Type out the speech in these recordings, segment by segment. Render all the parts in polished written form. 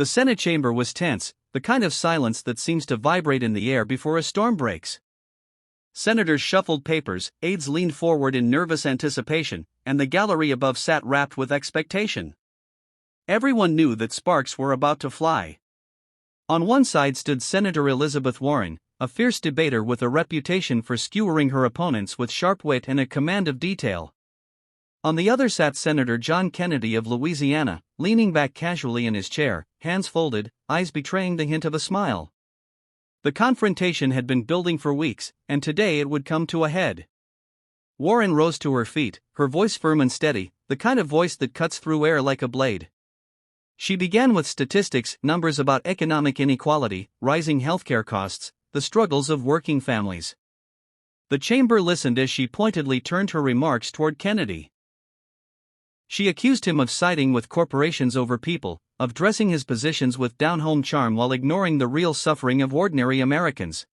The Senate chamber was tense, the kind of silence that seems to vibrate in the air before a storm breaks. Senators shuffled papers, aides leaned forward in nervous anticipation, and the gallery above sat rapt with expectation. Everyone knew that sparks were about to fly. On one side stood Senator Elizabeth Warren, a fierce debater with a reputation for skewering her opponents with sharp wit and a command of detail. On the other sat Senator John Kennedy of Louisiana, leaning back casually in his chair, hands folded, eyes betraying the hint of a smile. The confrontation had been building for weeks, and today it would come to a head. Warren rose to her feet, her voice firm and steady, the kind of voice that cuts through air like a blade. She began with statistics, numbers about economic inequality, rising healthcare costs, the struggles of working families. The chamber listened as she pointedly turned her remarks toward Kennedy. She accused him of siding with corporations over people, of dressing his positions with down-home charm while ignoring the real suffering of ordinary Americans.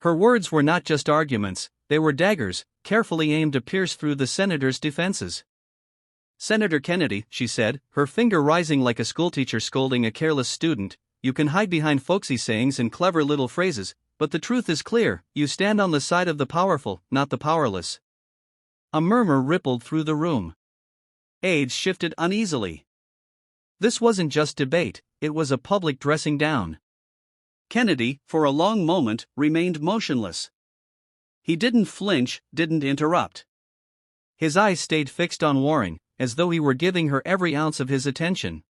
Her words were not just arguments, they were daggers, carefully aimed to pierce through the senator's defenses. "Senator Kennedy," she said, her finger rising like a schoolteacher scolding a careless student, "you can hide behind folksy sayings and clever little phrases, but the truth is clear, you stand on the side of the powerful, not the powerless." A murmur rippled through the room. Aides shifted uneasily. This wasn't just debate, it was a public dressing down. Kennedy, for a long moment, remained motionless. He didn't flinch, didn't interrupt. His eyes stayed fixed on Warren, as though he were giving her every ounce of his attention.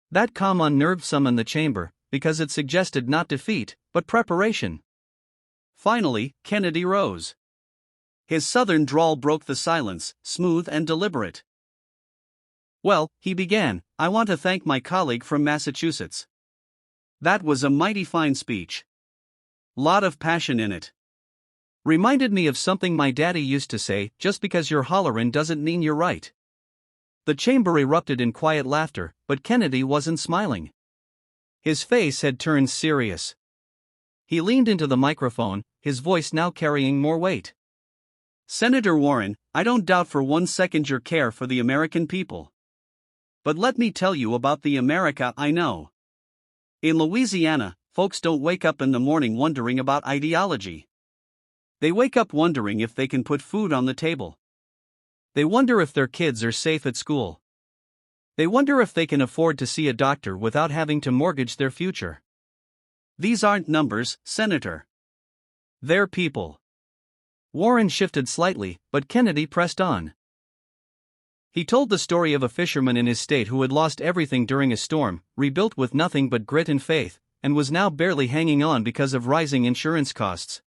That calm unnerved some in the chamber, because it suggested not defeat, but preparation. Finally, Kennedy rose. His southern drawl broke the silence, smooth and deliberate. "Well," he began, "I want to thank my colleague from Massachusetts. That was a mighty fine speech. Lot of passion in it. Reminded me of something my daddy used to say, just because you're hollerin' doesn't mean you're right." The chamber erupted in quiet laughter, but Kennedy wasn't smiling. His face had turned serious. He leaned into the microphone, his voice now carrying more weight. "Senator Warren, I don't doubt for 1 second your care for the American people. But let me tell you about the America I know. In Louisiana, folks don't wake up in the morning wondering about ideology. They wake up wondering if they can put food on the table. They wonder if their kids are safe at school. They wonder if they can afford to see a doctor without having to mortgage their future. These aren't numbers, Senator. They're people." Warren shifted slightly, but Kennedy pressed on. He told the story of a fisherman in his state who had lost everything during a storm, rebuilt with nothing but grit and faith, and was now barely hanging on because of rising insurance costs.